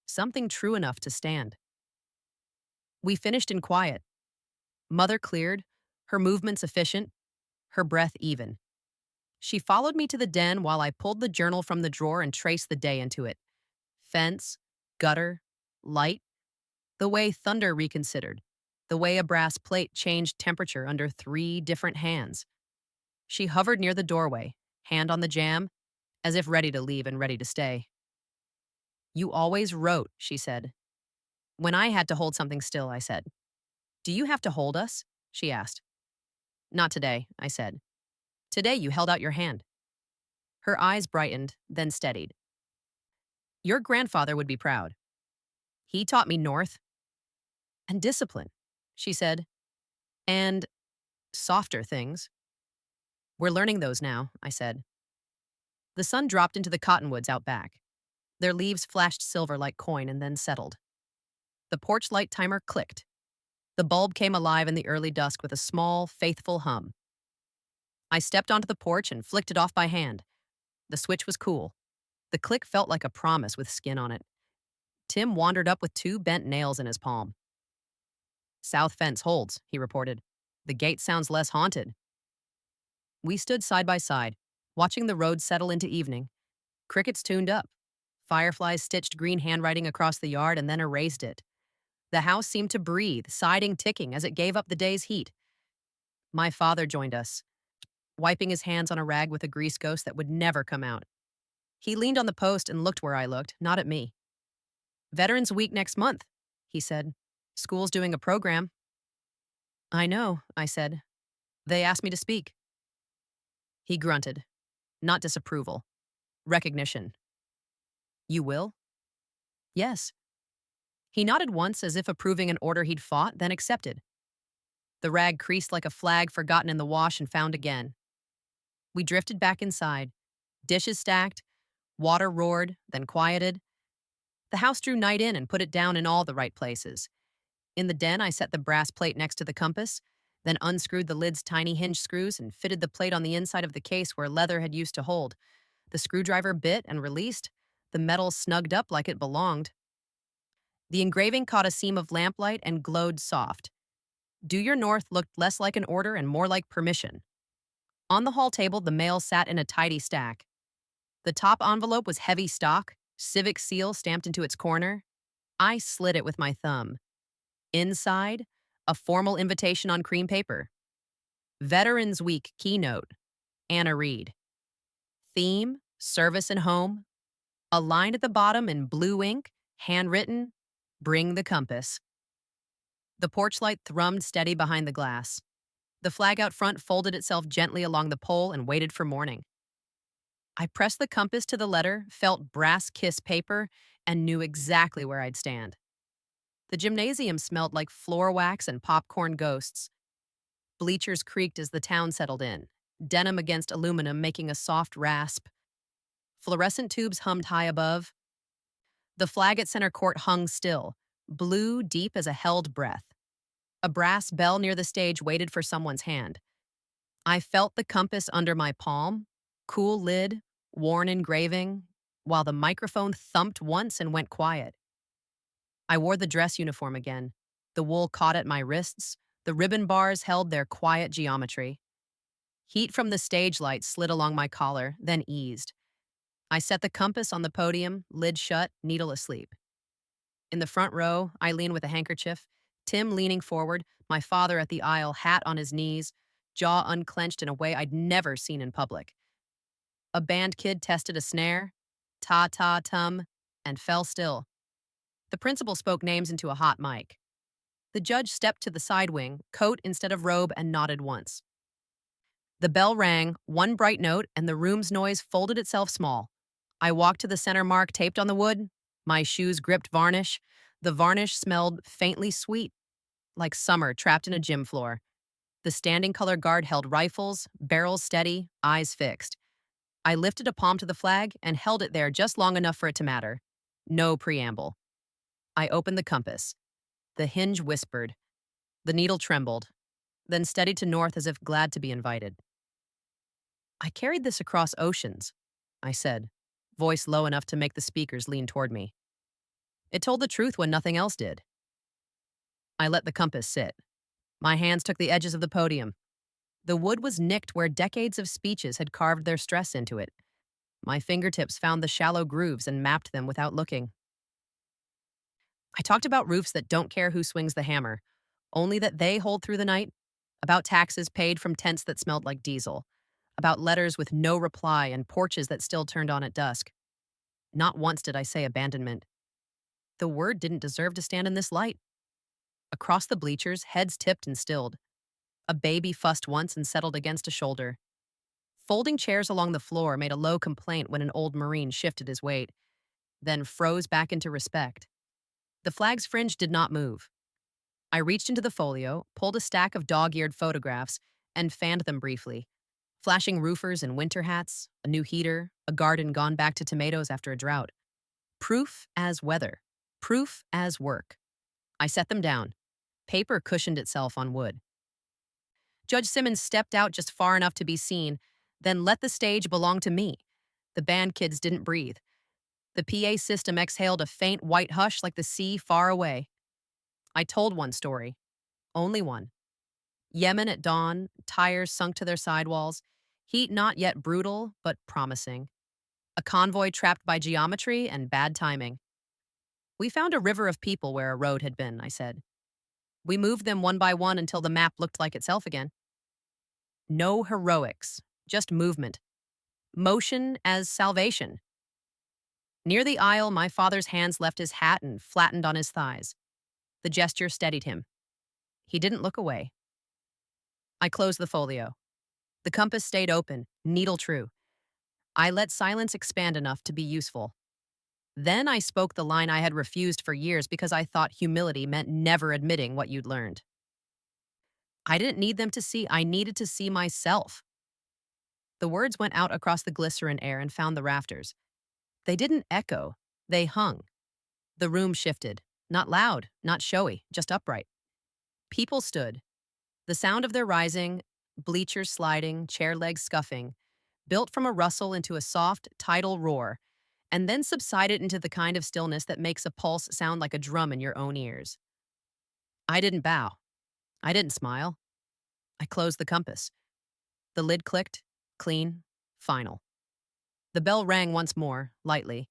something true enough to stand. We finished in quiet. Mother cleared, her movements efficient, her breath even. She followed me to the den while I pulled the journal from the drawer and traced the day into it. Fence, gutter, light, the way thunder reconsidered, the way a brass plate changed temperature under 3 different hands. She hovered near the doorway, hand on the jamb, as if ready to leave and ready to stay. You always wrote, she said. When I had to hold something still, I said. Do you have to hold us? She asked. Not today, I said. Today you held out your hand. Her eyes brightened, then steadied. Your grandfather would be proud. He taught me north and discipline, she said, and softer things. We're learning those now, I said. The sun dropped into the cottonwoods out back. Their leaves flashed silver like coin and then settled. The porch light timer clicked. The bulb came alive in the early dusk with a small, faithful hum. I stepped onto the porch and flicked it off by hand. The switch was cool. The click felt like a promise with skin on it. Tim wandered up with 2 bent nails in his palm. South fence holds, he reported. The gate sounds less haunted. We stood side by side, watching the road settle into evening. Crickets tuned up. Fireflies stitched green handwriting across the yard and then erased it. The house seemed to breathe, siding ticking as it gave up the day's heat. My father joined us, wiping his hands on a rag with a grease ghost that would never come out. He leaned on the post and looked where I looked, not at me. Veterans Week next month, he said. School's doing a program. I know, I said. They asked me to speak. He grunted. Not disapproval. Recognition. You will? Yes. He nodded once as if approving an order he'd fought, then accepted. The rag creased like a flag forgotten in the wash and found again. We drifted back inside. Dishes stacked. Water roared, then quieted. The house drew night in and put it down in all the right places. In the den, I set the brass plate next to the compass, then unscrewed the lid's tiny hinge screws and fitted the plate on the inside of the case where leather had used to hold. The screwdriver bit and released. The metal snugged up like it belonged. The engraving caught a seam of lamplight and glowed soft. Due Your North looked less like an order and more like permission. On the hall table, the mail sat in a tidy stack. The top envelope was heavy stock, civic seal stamped into its corner. I slid it with my thumb. Inside, a formal invitation on cream paper. Veterans Week keynote, Anna Reed. Theme, service and home. A line at the bottom in blue ink, handwritten, Bring the compass. The porch light thrummed steady behind the glass. The flag out front folded itself gently along the pole and waited for morning. I pressed the compass to the letter, felt brass kiss paper, and knew exactly where I'd stand. The gymnasium smelled like floor wax and popcorn ghosts. Bleachers creaked as the town settled in, denim against aluminum making a soft rasp. Fluorescent tubes hummed high above. The flag at center court hung still, blue deep as a held breath. A brass bell near the stage waited for someone's hand. I felt the compass under my palm, cool lid, worn engraving, while the microphone thumped once and went quiet. I wore the dress uniform again. The wool caught at my wrists. The ribbon bars held their quiet geometry. Heat from the stage light slid along my collar, then eased. I set the compass on the podium, lid shut, needle asleep. In the front row, Eileen with a handkerchief, Tim leaning forward, my father at the aisle, hat on his knees, jaw unclenched in a way I'd never seen in public. A band kid tested a snare, ta-ta-tum, and fell still. The principal spoke names into a hot mic. The judge stepped to the side wing, coat instead of robe, and nodded once. The bell rang, one bright note, and the room's noise folded itself small. I walked to the center mark taped on the wood. My shoes gripped varnish. The varnish smelled faintly sweet, like summer trapped in a gym floor. The standing color guard held rifles, barrels steady, eyes fixed. I lifted a palm to the flag and held it there just long enough for it to matter. No preamble. I opened the compass. The hinge whispered. The needle trembled, then steadied to north as if glad to be invited. I carried this across oceans, I said, voice low enough to make the speakers lean toward me. It told the truth when nothing else did. I let the compass sit. My hands took the edges of the podium. The wood was nicked where decades of speeches had carved their stress into it. My fingertips found the shallow grooves and mapped them without looking. I talked about roofs that don't care who swings the hammer, only that they hold through the night, about taxes paid from tents that smelled like diesel, about letters with no reply and porches that still turned on at dusk. Not once did I say abandonment. The word didn't deserve to stand in this light. Across the bleachers, heads tipped and stilled. A baby fussed once and settled against a shoulder. Folding chairs along the floor made a low complaint when an old Marine shifted his weight, then froze back into respect. The flag's fringe did not move. I reached into the folio, pulled a stack of dog-eared photographs, and fanned them briefly. Flashing roofers in winter hats, a new heater, a garden gone back to tomatoes after a drought. Proof as weather. Proof as work. I set them down. Paper cushioned itself on wood. Judge Simmons stepped out just far enough to be seen, then let the stage belong to me. The band kids didn't breathe. The PA system exhaled a faint white hush like the sea far away. I told one story. Only one. Yemen at dawn, tires sunk to their sidewalls, heat not yet brutal, but promising. A convoy trapped by geometry and bad timing. We found a river of people where a road had been, I said. We moved them one by one until the map looked like itself again. No heroics, just movement. Motion as salvation. Near the aisle, my father's hands left his hat and flattened on his thighs. The gesture steadied him. He didn't look away. I closed the folio. The compass stayed open, needle true. I let silence expand enough to be useful. Then I spoke the line I had refused for years because I thought humility meant never admitting what you'd learned. I didn't need them to see, I needed to see myself. The words went out across the glycerin air and found the rafters. They didn't echo, they hung. The room shifted, not loud, not showy, just upright. People stood. The sound of their rising, bleachers sliding, chair legs scuffing, built from a rustle into a soft, tidal roar, and then subsided into the kind of stillness that makes a pulse sound like a drum in your own ears. I didn't bow. I didn't smile. I closed the compass. The lid clicked, clean, final. The bell rang once more, lightly,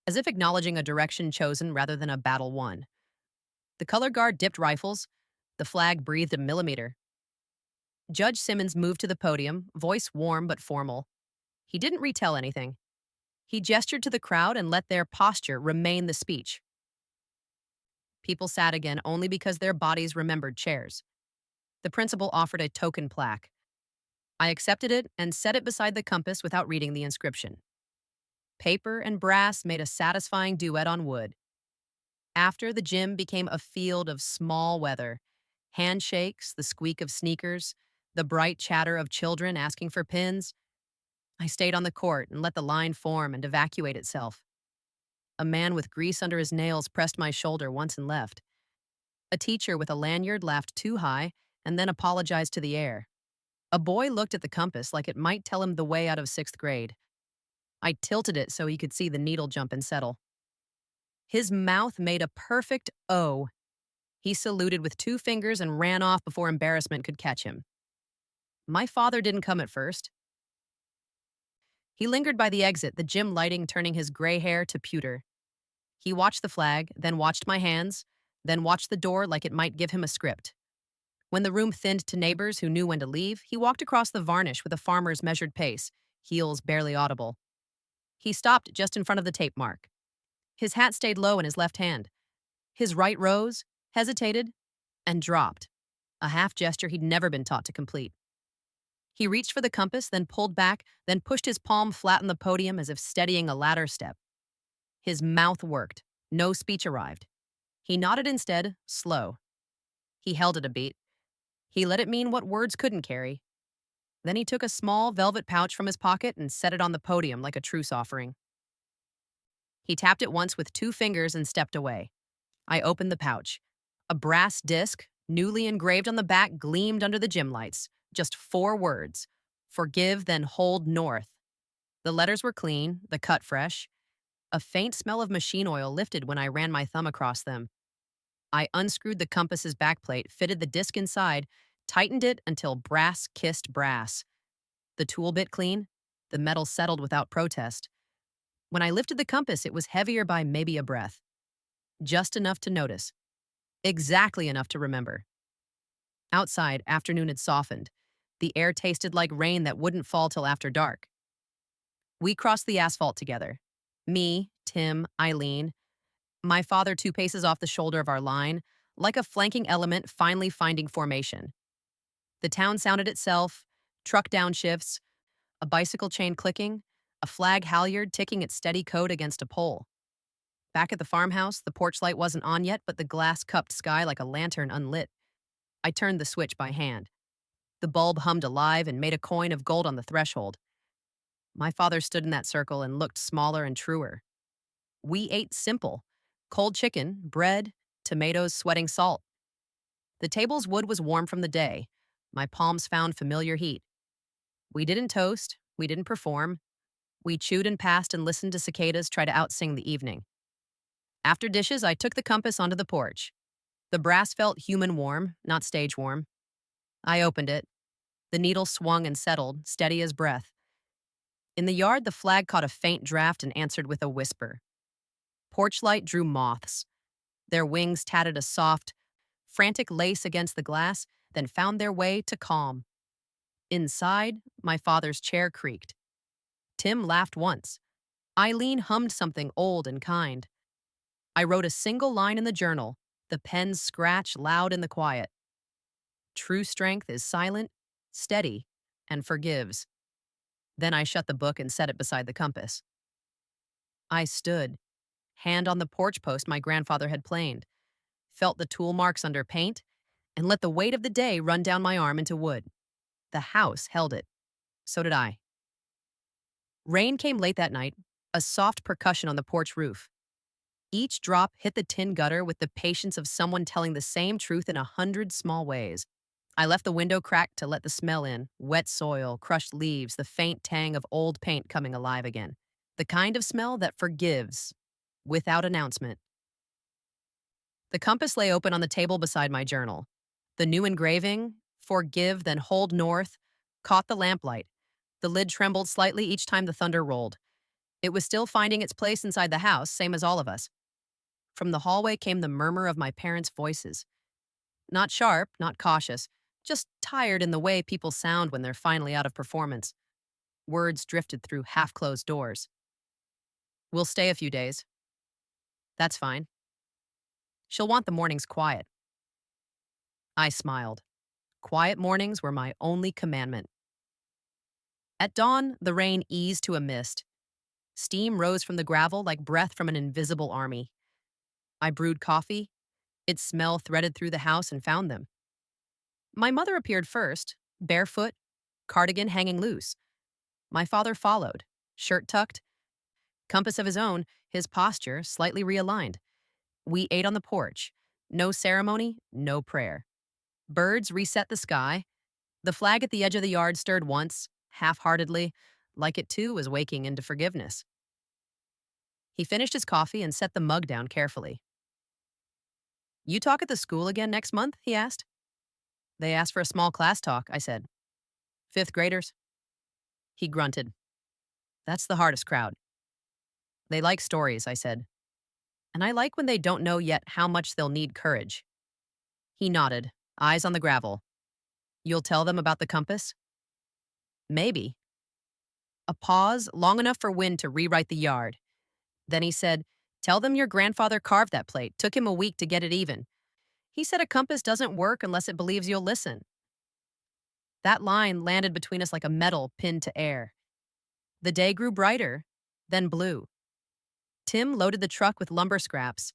as if acknowledging a direction chosen rather than a battle won. The color guard dipped rifles. The flag breathed a millimeter. Judge Simmons moved to the podium, voice warm but formal. He didn't retell anything. He gestured to the crowd and let their posture remain the speech. People sat again only because their bodies remembered chairs. The principal offered a token plaque. I accepted it and set it beside the compass without reading the inscription. Paper and brass made a satisfying duet on wood. After, the gym became a field of small weather. Handshakes, the squeak of sneakers, the bright chatter of children asking for pins. I stayed on the court and let the line form and evacuate itself. A man with grease under his nails pressed my shoulder once and left. A teacher with a lanyard laughed too high and then apologized to the air. A boy looked at the compass like it might tell him the way out of 6th grade. I tilted it so he could see the needle jump and settle. His mouth made a perfect O. He saluted with 2 fingers and ran off before embarrassment could catch him. My father didn't come at first. He lingered by the exit, the gym lighting turning his gray hair to pewter. He watched the flag, then watched my hands, then watched the door like it might give him a script. When the room thinned to neighbors who knew when to leave, he walked across the varnish with a farmer's measured pace, heels barely audible. He stopped just in front of the tape mark. His hat stayed low in his left hand. His right rose, hesitated, and dropped, a half gesture he'd never been taught to complete. He reached for the compass, then pulled back, then pushed his palm flat on the podium as if steadying a ladder step. His mouth worked. No speech arrived. He nodded instead, slow. He held it a beat. He let it mean what words couldn't carry. Then he took a small velvet pouch from his pocket and set it on the podium like a truce offering. He tapped it once with 2 fingers and stepped away. I opened the pouch. A brass disc, newly engraved on the back, gleamed under the gym lights. Just 4 words: forgive, then hold north. The letters were clean, the cut fresh. A faint smell of machine oil lifted when I ran my thumb across them. I unscrewed the compass's backplate, fitted the disc inside, tightened it until brass kissed brass. The tool bit clean, the metal settled without protest. When I lifted the compass, it was heavier by maybe a breath. Just enough to notice. Exactly enough to remember. Outside, afternoon had softened. The air tasted like rain that wouldn't fall till after dark. We crossed the asphalt together. Me, Tim, Eileen. My father 2 paces off the shoulder of our line, like a flanking element finally finding formation. The town sounded itself, truck downshifts, a bicycle chain clicking, a flag halyard ticking its steady code against a pole. Back at the farmhouse, the porch light wasn't on yet, but the glass-cupped sky like a lantern unlit. I turned the switch by hand. The bulb hummed alive and made a coin of gold on the threshold. My father stood in that circle and looked smaller and truer. We ate simple: cold chicken, bread, tomatoes sweating salt. The table's wood was warm from the day. My palms found familiar heat. We didn't toast. We didn't perform. We chewed and passed and listened to cicadas try to outsing the evening. After dishes, I took the compass onto the porch. The brass felt human warm, not stage warm. I opened it. The needle swung and settled, steady as breath. In the yard, the flag caught a faint draft and answered with a whisper. Porch light drew moths. Their wings tatted a soft, frantic lace against the glass, then found their way to calm. Inside, my father's chair creaked. Tim laughed once. Eileen hummed something old and kind. I wrote a single line in the journal, the pen's scratch loud in the quiet. True strength is silent, steady, and forgives. Then I shut the book and set it beside the compass. I stood, hand on the porch post my grandfather had planed, felt the tool marks under paint, and let the weight of the day run down my arm into wood. The house held it. So did I. Rain came late that night, a soft percussion on the porch roof. Each drop hit the tin gutter with the patience of someone telling the same truth in 100 small ways. I left the window cracked to let the smell in: wet soil, crushed leaves, the faint tang of old paint coming alive again. The kind of smell that forgives, without announcement. The compass lay open on the table beside my journal. The new engraving, forgive, then hold north, caught the lamplight. The lid trembled slightly each time the thunder rolled. It was still finding its place inside the house, same as all of us. From the hallway came the murmur of my parents' voices. Not sharp, not cautious, just tired in the way people sound when they're finally out of performance. Words drifted through half-closed doors. We'll stay a few days. That's fine. She'll want the mornings quiet. I smiled. Quiet mornings were my only commandment. At dawn, the rain eased to a mist. Steam rose from the gravel like breath from an invisible army. I brewed coffee. Its smell threaded through the house and found them. My mother appeared first, barefoot, cardigan hanging loose. My father followed, shirt tucked, compass of his own, his posture slightly realigned. We ate on the porch. No ceremony, no prayer. Birds reset the sky. The flag at the edge of the yard stirred once, half-heartedly, like it too was waking into forgiveness. He finished his coffee and set the mug down carefully. You talk at the school again next month? He asked. They asked for a small class talk, I said. 5th graders. He grunted. That's the hardest crowd. They like stories, I said. And I like when they don't know yet how much they'll need courage. He nodded, eyes on the gravel. You'll tell them about the compass? Maybe. A pause, long enough for wind to rewrite the yard. Then he said, tell them your grandfather carved that plate. Took him a week to get it even. He said a compass doesn't work unless it believes you'll listen. That line landed between us like a metal pinned to air. The day grew brighter, then blue. Tim loaded the truck with lumber scraps.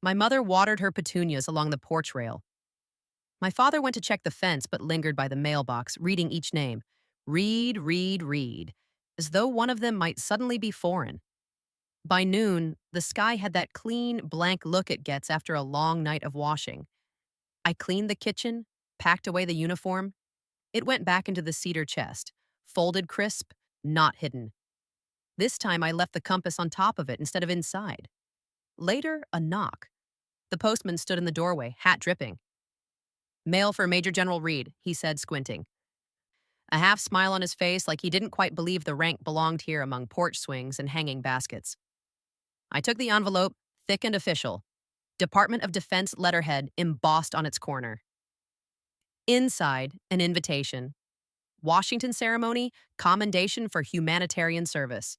My mother watered her petunias along the porch rail. My father went to check the fence but lingered by the mailbox, reading each name. Read, read, read, as though one of them might suddenly be foreign. By noon, the sky had that clean, blank look it gets after a long night of washing. I cleaned the kitchen, packed away the uniform. It went back into the cedar chest, folded crisp, not hidden. This time I left the compass on top of it instead of inside. Later, a knock. The postman stood in the doorway, hat dripping. Mail for Major General Reed, he said, squinting. A half smile on his face like he didn't quite believe the rank belonged here among porch swings and hanging baskets. I took the envelope, thick and official. Department of Defense letterhead embossed on its corner. Inside, an invitation. Washington ceremony, commendation for humanitarian service.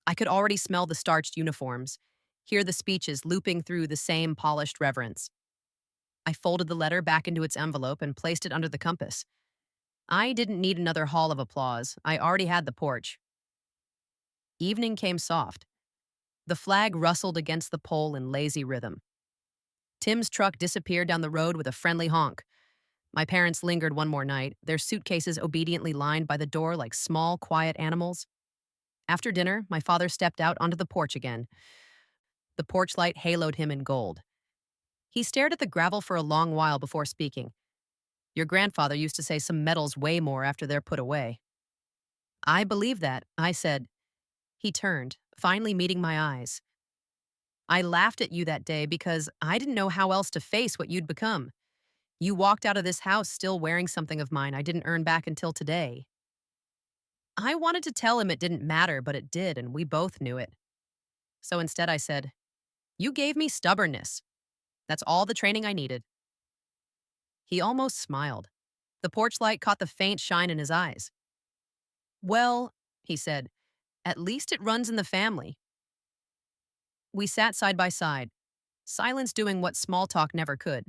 I could already smell the starched uniforms, hear the speeches looping through the same polished reverence. I folded the letter back into its envelope and placed it under the compass. I didn't need another hall of applause. I already had the porch. Evening came soft. The flag rustled against the pole in lazy rhythm. Tim's truck disappeared down the road with a friendly honk. My parents lingered one more night, their suitcases obediently lined by the door like small, quiet animals. After dinner, my father stepped out onto the porch again. The porch light haloed him in gold. He stared at the gravel for a long while before speaking. Your grandfather used to say some metals weigh more after they're put away. I believe that, I said. He turned, finally meeting my eyes. I laughed at you that day because I didn't know how else to face what you'd become. You walked out of this house still wearing something of mine I didn't earn back until today. I wanted to tell him it didn't matter, but it did, and we both knew it. So instead I said, you gave me stubbornness. That's all the training I needed. He almost smiled. The porch light caught the faint shine in his eyes. Well, he said, at least it runs in the family. We sat side by side, silence doing what small talk never could.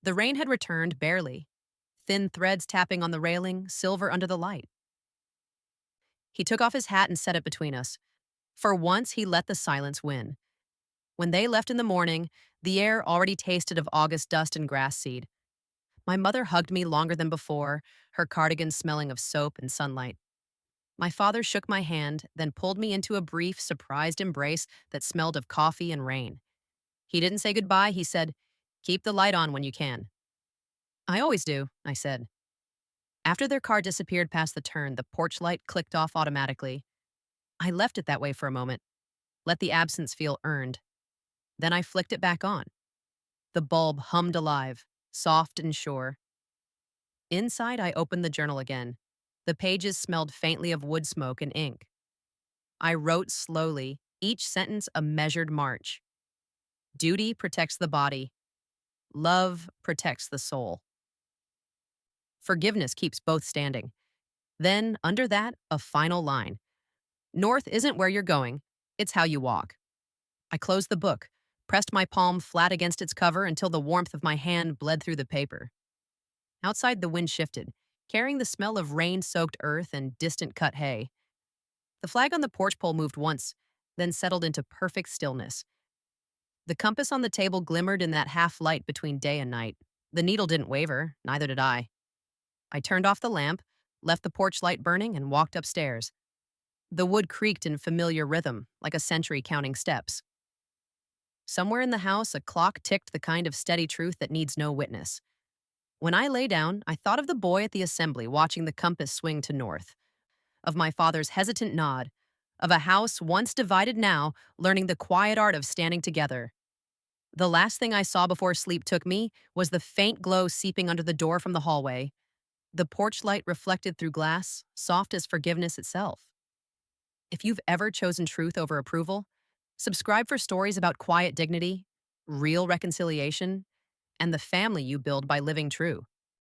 The rain had returned barely, thin threads tapping on the railing, silver under the light. He took off his hat and set it between us. For once, he let the silence win. When they left in the morning, the air already tasted of August dust and grass seed. My mother hugged me longer than before, her cardigan smelling of soap and sunlight. My father shook my hand, then pulled me into a brief, surprised embrace that smelled of coffee and rain. He didn't say goodbye, he said, keep the light on when you can. I always do, I said. After their car disappeared past the turn, the porch light clicked off automatically. I left it that way for a moment, let the absence feel earned. Then I flicked it back on. The bulb hummed alive, soft and sure. Inside, I opened the journal again. The pages smelled faintly of wood smoke and ink. I wrote slowly, each sentence a measured march. Duty protects the body. Love protects the soul. Forgiveness keeps both standing. Then, under that, a final line. North isn't where you're going, it's how you walk. I closed the book, pressed my palm flat against its cover until the warmth of my hand bled through the paper. Outside, the wind shifted, carrying the smell of rain-soaked earth and distant cut hay. The flag on the porch pole moved once, then settled into perfect stillness. The compass on the table glimmered in that half-light between day and night. The needle didn't waver, neither did I. I turned off the lamp, left the porch light burning, and walked upstairs. The wood creaked in familiar rhythm, like a sentry counting steps. Somewhere in the house, a clock ticked the kind of steady truth that needs no witness. When I lay down, I thought of the boy at the assembly watching the compass swing to north, of my father's hesitant nod, of a house once divided now, learning the quiet art of standing together. The last thing I saw before sleep took me was the faint glow seeping under the door from the hallway, the porch light reflected through glass, soft as forgiveness itself. If you've ever chosen truth over approval, subscribe for stories about quiet dignity, real reconciliation, and the family you build by living true.